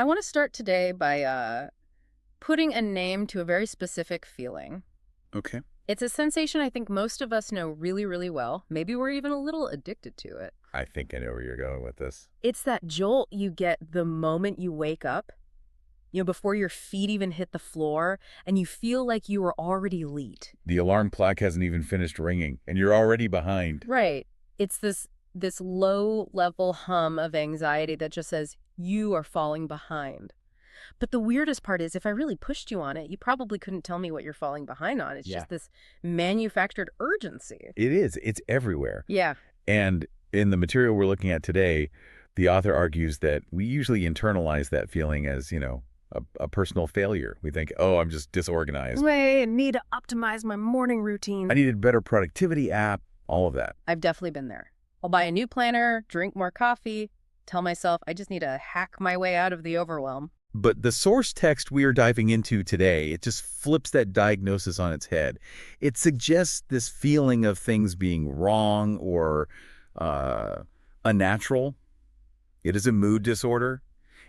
I want to start today by putting a name to a very specific feeling. Okay. It's a sensation I think most of us know really, really well. Maybe we're even a little addicted to it. I think I know where you're going with this. It's that jolt you get the moment you wake up, before your feet even hit the floor, and you feel like you were already late. The alarm clock hasn't even finished ringing, and you're already behind. Right. It's this low level hum of anxiety that just says you are falling behind. But the weirdest part is if I really pushed you on it, you probably couldn't tell me what you're falling behind on. It's Yeah. just this manufactured urgency. It is. It's everywhere. Yeah. And in the material we're looking at today, the author argues that we usually internalize that feeling as, a personal failure. We think, oh, I'm just disorganized. I need to optimize my morning routine. I needed a better productivity app, all of that. I've definitely been there. I'll buy a new planner, drink more coffee, tell myself I just need to hack my way out of the overwhelm. But the source text we are diving into today, it just flips that diagnosis on its head. It suggests this feeling of things being wrong or unnatural. It is a mood disorder,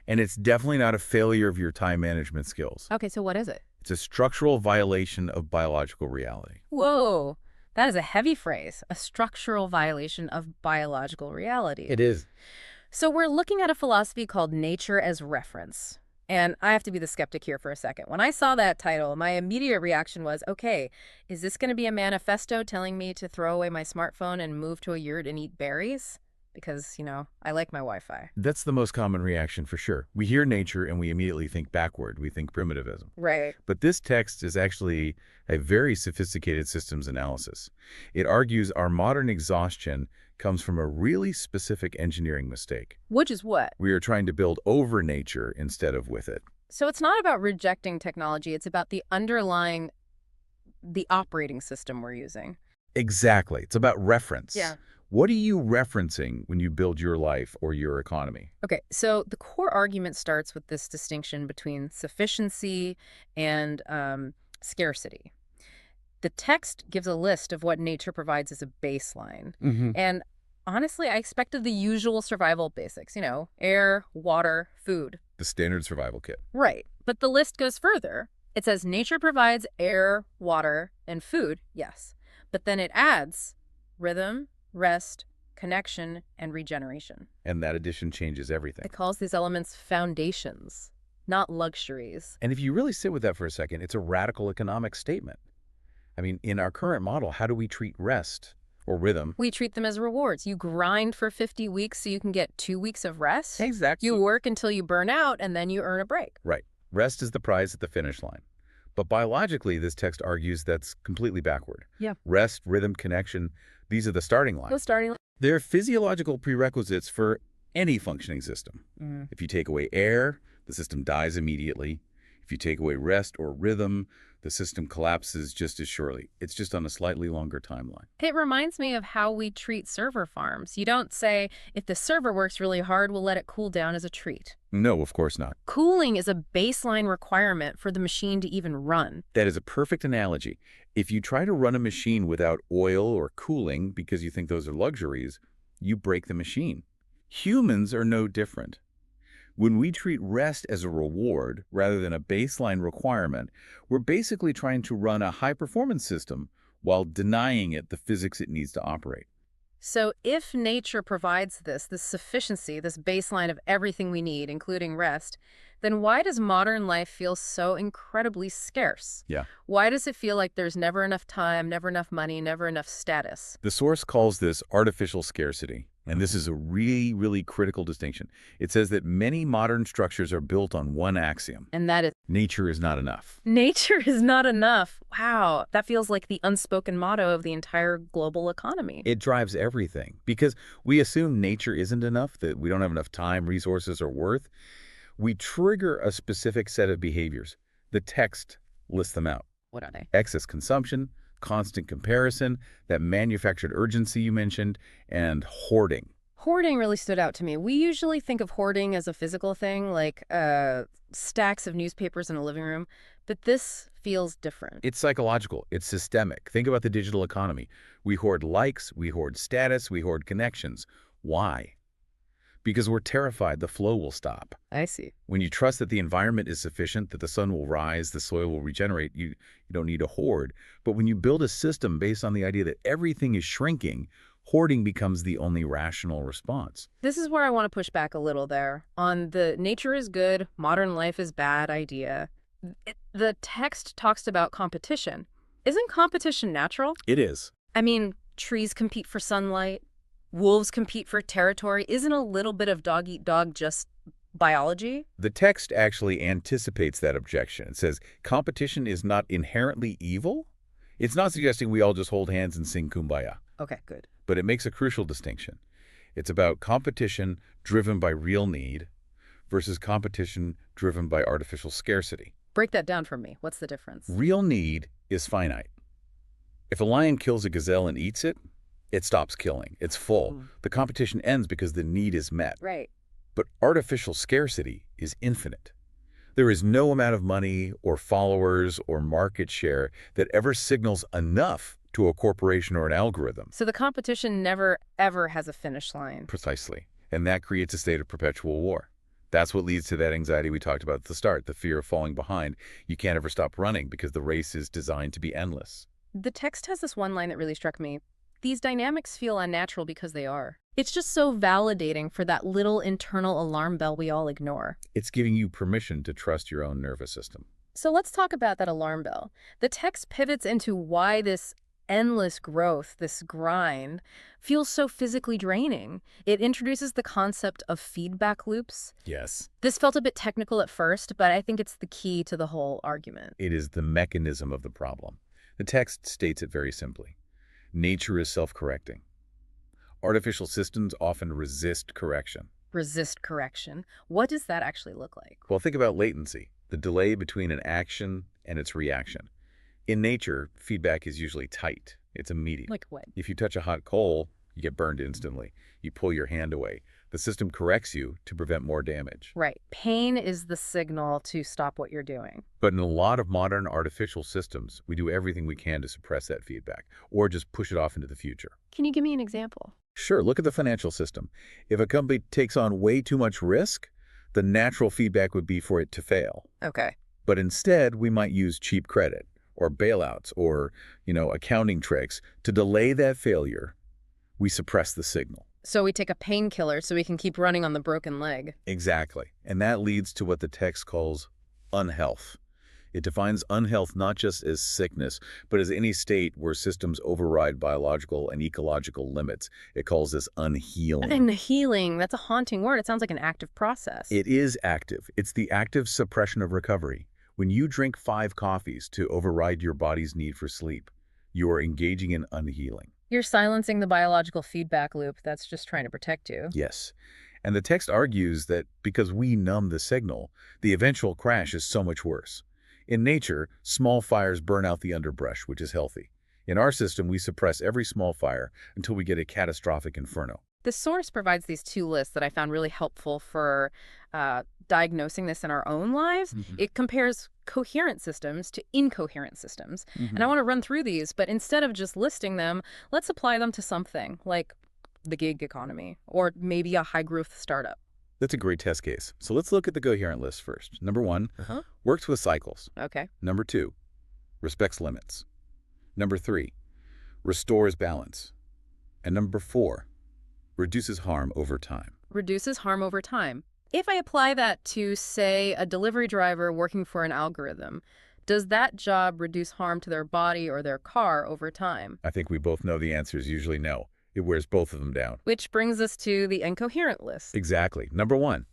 and it's definitely not a failure of your time management skills. Okay, so what is it? It's a structural violation of biological reality. Whoa, that is a heavy phrase, a structural violation of biological reality. It is. So we're looking at a philosophy called nature as reference. And I have to be the skeptic here for a second. When I saw that title, my immediate reaction was, okay, is this going to be a manifesto telling me to throw away my smartphone and move to a yurt and eat berries? Because, I like my Wi-Fi. That's the most common reaction for sure. We hear nature and we immediately think backward. We think primitivism. Right. But this text is actually a very sophisticated systems analysis. It argues our modern exhaustion comes from a really specific engineering mistake. Which is what? We are trying to build over nature instead of with it. So it's not about rejecting technology. It's about the operating system we're using. Exactly. It's about reference. Yeah. What are you referencing when you build your life or your economy? Okay, so the core argument starts with this distinction between sufficiency and scarcity. The text gives a list of what nature provides as a baseline. And honestly, I expected the usual survival basics, air, water, food. The standard survival kit. Right. But the list goes further. It says nature provides air, water, and food, yes. But then it adds rhythm, rest, connection, and regeneration. And that addition changes everything. It calls these elements foundations, not luxuries. And if you really sit with that for a second, it's a radical economic statement. I mean, in our current model, how do we treat rest or rhythm? We treat them as rewards. You grind for 50 weeks so you can get 2 weeks of rest. Exactly. You work until you burn out, and then you earn a break. Right. Rest is the prize at the finish line. But biologically, this text argues that's completely backward. Yeah. Rest, rhythm, connection, these are the starting lines. They're physiological prerequisites for any functioning system. If you take away air, the system dies immediately. If you take away rest or rhythm, the system collapses just as surely. It's just on a slightly longer timeline. It reminds me of how we treat server farms. You don't say, if the server works really hard, we'll let it cool down as a treat. No, of course not. Cooling is a baseline requirement for the machine to even run. That is a perfect analogy. If you try to run a machine without oil or cooling because you think those are luxuries, you break the machine. Humans are no different. When we treat rest as a reward rather than a baseline requirement, we're basically trying to run a high-performance system while denying it the physics it needs to operate. So if nature provides this sufficiency, this baseline of everything we need, including rest, then why does modern life feel so incredibly scarce? Yeah. Why does it feel like there's never enough time, never enough money, never enough status? The source calls this artificial scarcity, and this is a really, really critical distinction. It says that many modern structures are built on one axiom. And that is, nature is not enough. nature is not enough. Wow, that feels like the unspoken motto of the entire global economy. It drives everything because we assume nature isn't enough, that we don't have enough time, resources, or worth. We trigger a specific set of behaviors. The text lists them out. What are they? Excess consumption, constant comparison, that manufactured urgency you mentioned, and hoarding. Hoarding really stood out to me. We usually think of hoarding as a physical thing, like stacks of newspapers in a living room, but this feels different. It's psychological. It's systemic. Think about the digital economy. We hoard likes, we hoard status, we hoard connections. Why? because we're terrified the flow will stop. I see. When you trust that the environment is sufficient, that the sun will rise, the soil will regenerate, you don't need a hoard. But when you build a system based on the idea that everything is shrinking, hoarding becomes the only rational response. This is where I want to push back a little there on the nature is good, modern life is bad idea. The text talks about competition. Isn't competition natural? It is. I mean, trees compete for sunlight, wolves compete for territory. Isn't a little bit of dog eat dog just biology? The text actually anticipates that objection. It says competition is not inherently evil. It's not suggesting we all just hold hands and sing Kumbaya, Okay, good. but it makes a crucial distinction. It's about competition driven by real need versus competition driven by artificial scarcity. Break that down for me. What's the difference? Real need is finite. If a lion kills a gazelle and eats it, it stops killing. It's full. The competition ends because the need is met. Right. But artificial scarcity is infinite. There is no amount of money or followers or market share that ever signals enough to a corporation or an algorithm. So the competition never, ever has a finish line. Precisely. And that creates a state of perpetual war. That's what leads to that anxiety we talked about at the start, the fear of falling behind. You can't ever stop running because the race is designed to be endless. The text has this one line that really struck me. These dynamics feel unnatural because they are. It's just so validating for that little internal alarm bell we all ignore. It's giving you permission to trust your own nervous system. So let's talk about that alarm bell. The text pivots into why this endless growth, this grind, feels so physically draining. It introduces the concept of feedback loops. Yes. This felt a bit technical at first, but I think it's the key to the whole argument. It is the mechanism of the problem. The text states it very simply. Nature is self-correcting. Artificial systems often resist correction. Resist correction. What does that actually look like? Well, think about latency, the delay between an action and its reaction. In nature, feedback is usually tight. It's immediate. Like what? If you touch a hot coal, you get burned instantly. You pull your hand away. The system corrects you to prevent more damage. Right. Pain is the signal to stop what you're doing. But in a lot of modern artificial systems, we do everything we can to suppress that feedback or just push it off into the future. Can you give me an example? Sure, look at the financial system. If a company takes on way too much risk, the natural feedback would be for it to fail. Okay. But instead, we might use cheap credit or bailouts or, accounting tricks to delay that failure. We suppress the signal. So we take a painkiller so we can keep running on the broken leg. Exactly. And that leads to what the text calls unhealth. It defines unhealth not just as sickness, but as any state where systems override biological and ecological limits. It calls this unhealing. And healing, that's a haunting word. It sounds like an active process. It is active. It's the active suppression of recovery. When you drink 5 coffees to override your body's need for sleep, you are engaging in unhealing. You're silencing the biological feedback loop that's just trying to protect you. Yes. And the text argues that because we numb the signal, the eventual crash is so much worse. In nature, small fires burn out the underbrush, which is healthy. In our system, we suppress every small fire until we get a catastrophic inferno. The source provides these 2 lists that I found really helpful for diagnosing this in our own lives. It compares coherent systems to incoherent systems. And I want to run through these, but instead of just listing them, let's apply them to something like the gig economy or maybe a high-growth startup. That's a great test case. So let's look at the coherent list first. Number 1, works with cycles. Okay. Number 2, respects limits. Number 3, restores balance. And number 4, reduces harm over time. Reduces harm over time. If I apply that to, say, a delivery driver working for an algorithm, does that job reduce harm to their body or their car over time? I think we both know the answer is usually no. It wears both of them down. Which brings us to the incoherent list. Exactly. Number 1,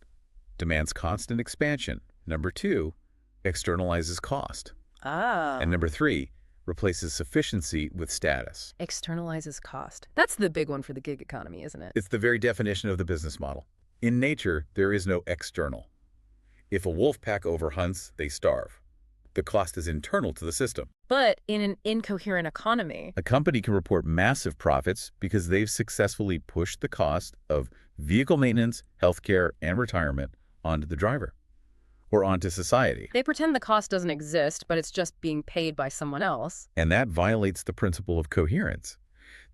demands constant expansion. Number 2, externalizes cost. Ah. And number 3, replaces sufficiency with status. Externalizes cost. That's the big one for the gig economy, isn't it? It's the very definition of the business model. In nature, there is no external. If a wolf pack overhunts, they starve. The cost is internal to the system. But in an incoherent economy, A company can report massive profits because they've successfully pushed the cost of vehicle maintenance, healthcare, and retirement onto the driver or onto society. they pretend the cost doesn't exist, but it's just being paid by someone else. And that violates the principle of coherence.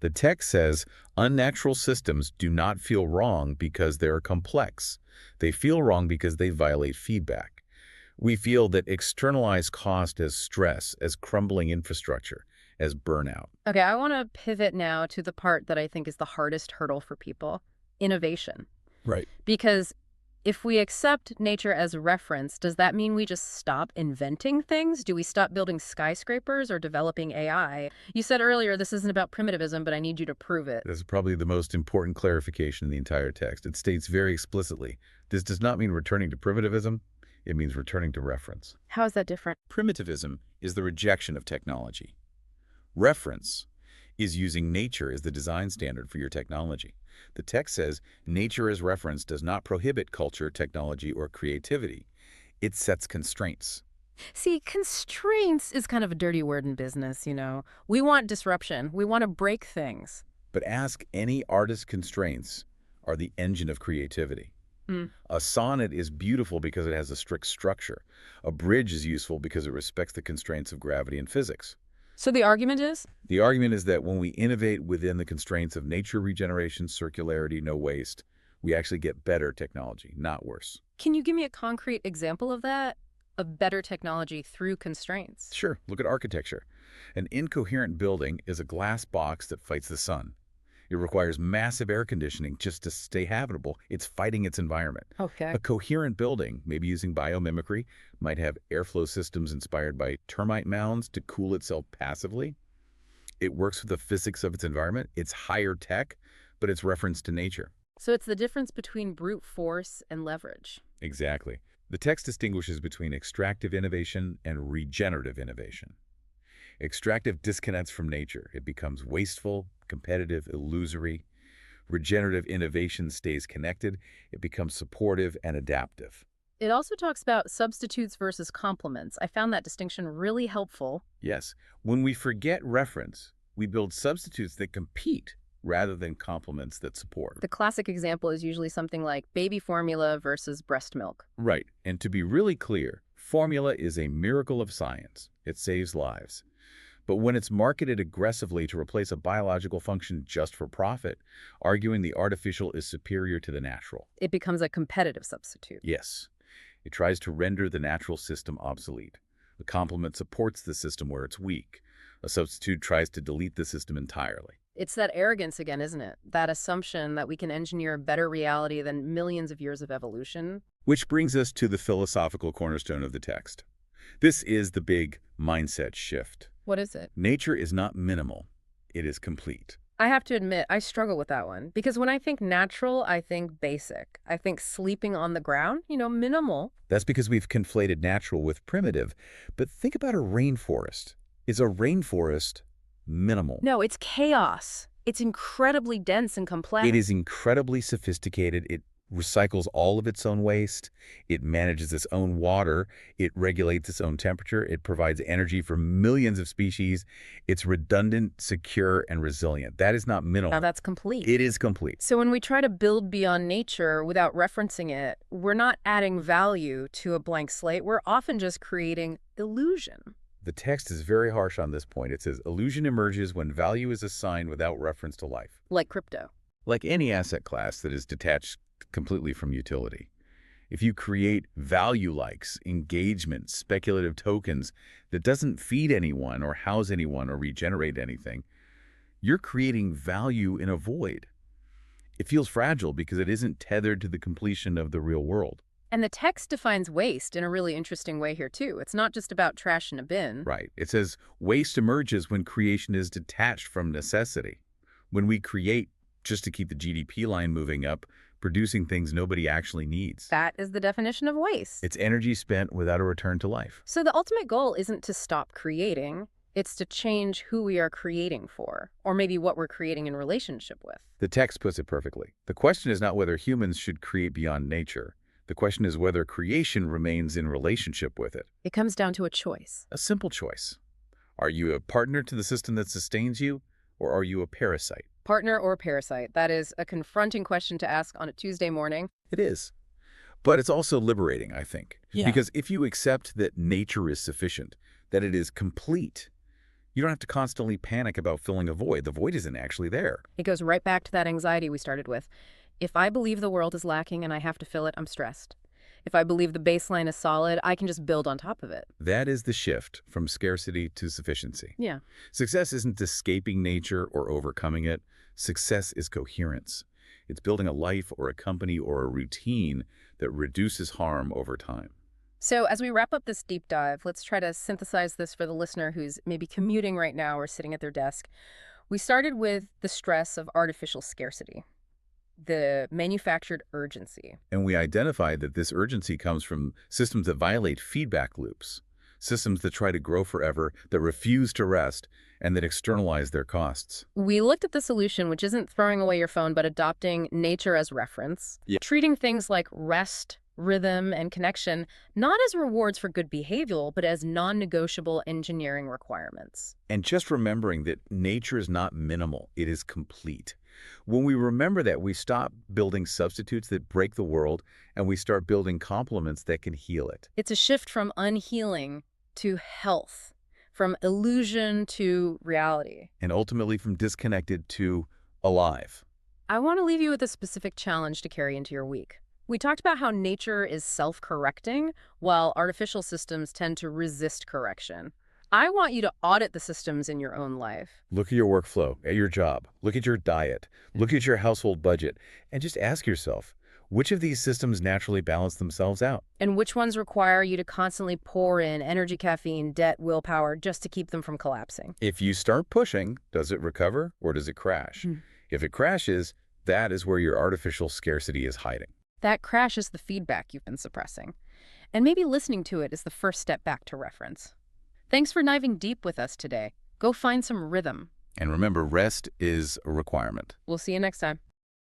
The text says, unnatural systems do not feel wrong because they are complex. They feel wrong because they violate feedback. We feel that externalized cost as stress, as crumbling infrastructure, as burnout. Okay, I want to pivot now to the part that I think is the hardest hurdle for people, innovation. Right. Because if we accept nature as a reference, does that mean we just stop inventing things? Do we stop building skyscrapers or developing AI? You said earlier this isn't about primitivism, but I need you to prove it. This is probably the most important clarification in the entire text. It states very explicitly, this does not mean returning to primitivism. It means returning to reference. How is that different? Primitivism is the rejection of technology. Reference is using nature as the design standard for your technology. The text says nature as reference does not prohibit culture, technology, or creativity. It sets constraints. See, constraints is kind of a dirty word in business, you know. We want disruption. We want to break things. But ask any artist, constraints are the engine of creativity. A sonnet is beautiful because it has a strict structure. A bridge is useful because it respects the constraints of gravity and physics. So the argument is? The argument is that when we innovate within the constraints of nature, regeneration, circularity, no waste, we actually get better technology, not worse. Can you give me a concrete example of that? Of better technology through constraints? Sure, look at architecture. An incoherent building is a glass box that fights the sun. It requires massive air conditioning just to stay habitable. It's fighting its environment. Okay. A coherent building, maybe using biomimicry, might have airflow systems inspired by termite mounds to cool itself passively. It works with the physics of its environment. It's higher tech, but it's reference to nature. So it's the difference between brute force and leverage. Exactly. The text distinguishes between extractive innovation and regenerative innovation. Extractive disconnects from nature. It becomes wasteful, competitive, illusory. Regenerative innovation stays connected. It becomes supportive and adaptive. It also talks about substitutes versus complements. I found that distinction really helpful. Yes, when we forget reference, we build substitutes that compete rather than complements that support. The classic example is usually something like baby formula versus breast milk. Right, and to be really clear, formula is a miracle of science. It saves lives. But when it's marketed aggressively to replace a biological function just for profit, arguing the artificial is superior to the natural. It becomes a competitive substitute. Yes, it tries to render the natural system obsolete. A complement supports the system where it's weak. A substitute tries to delete the system entirely. It's that arrogance again, isn't it? That assumption that we can engineer a better reality than millions of years of evolution. Which brings us to the philosophical cornerstone of the text. This is the big mindset shift. What is it? Nature is not minimal. It is complete. I have to admit, I struggle with that one. Because when I think natural, I think basic. I think sleeping on the ground, minimal. That's because we've conflated natural with primitive. But think about a rainforest. Is a rainforest minimal? No, it's chaos. It's incredibly dense and complex. It is incredibly sophisticated. It recycles all of its own waste. It manages its own water. It regulates its own temperature. It provides energy for millions of species. It's redundant, secure, and resilient. That is not minimal. Now that's complete. It is complete. So when we try to build beyond nature without referencing it, we're not adding value to a blank slate. We're often just creating illusion. The text is very harsh on this point. It says, illusion emerges when value is assigned without reference to life. Like crypto. Like any asset class that is detached completely from utility. If you create value likes, engagement, speculative tokens that doesn't feed anyone or house anyone or regenerate anything, you're creating value in a void. It feels fragile because it isn't tethered to the completion of the real world. And the text defines waste in a really interesting way here, too. It's not just about trash in a bin. Right. It says waste emerges when creation is detached from necessity. When we create just to keep the GDP line moving up, producing things nobody actually needs. That is the definition of waste. It's energy spent without a return to life. So the ultimate goal isn't to stop creating. It's to change who we are creating for, or maybe what we're creating in relationship with. The text puts it perfectly. The question is not whether humans should create beyond nature. The question is whether creation remains in relationship with it. It comes down to a choice. A simple choice. Are you a partner to the system that sustains you, or are you a parasite? Partner or parasite? That is a confronting question to ask on a Tuesday morning. It is. But it's also liberating, I think. Yeah. Because if you accept that nature is sufficient, that it is complete, You don't have to constantly panic about filling a void. The void isn't actually there. It goes right back to that anxiety we started with. If I believe the world is lacking and I have to fill it, I'm stressed. If I believe the baseline is solid, I can just build on top of it. That is the shift from scarcity to sufficiency. Yeah. Success isn't escaping nature or overcoming it. Success is coherence. It's building a life or a company or a routine that reduces harm over time. So, as we wrap up this deep dive, let's try to synthesize this for the listener who's maybe commuting right now or sitting at their desk. We started with the stress of artificial scarcity, the manufactured urgency. And we identified that this urgency comes from systems that violate feedback loops, systems that try to grow forever, that refuse to rest, and that externalize their costs. We looked at the solution, which isn't throwing away your phone, but adopting nature as reference, Yeah. treating things like rest, rhythm, and connection not as rewards for good behavior, but as non-negotiable engineering requirements. And just remembering that nature is not minimal, it is complete. When we remember that, we stop building substitutes that break the world, and we start building complements that can heal it. It's a shift from unhealing to health, from illusion to reality. And ultimately from disconnected to alive. I want to leave you with a specific challenge to carry into your week. We talked about how nature is self-correcting, while artificial systems tend to resist correction. I want you to audit the systems in your own life. Look at your workflow, at your job, look at your diet, look at your household budget, and just ask yourself, which of these systems naturally balance themselves out? And which ones require you to constantly pour in energy, caffeine, debt, willpower just to keep them from collapsing? If you start pushing, does it recover or does it crash? Hmm. If it crashes, that is where your artificial scarcity is hiding. That crash is the feedback you've been suppressing. And maybe listening to it is the first step back to reference. Thanks for diving deep with us today. Go find some rhythm. And remember, rest is a requirement. We'll see you next time.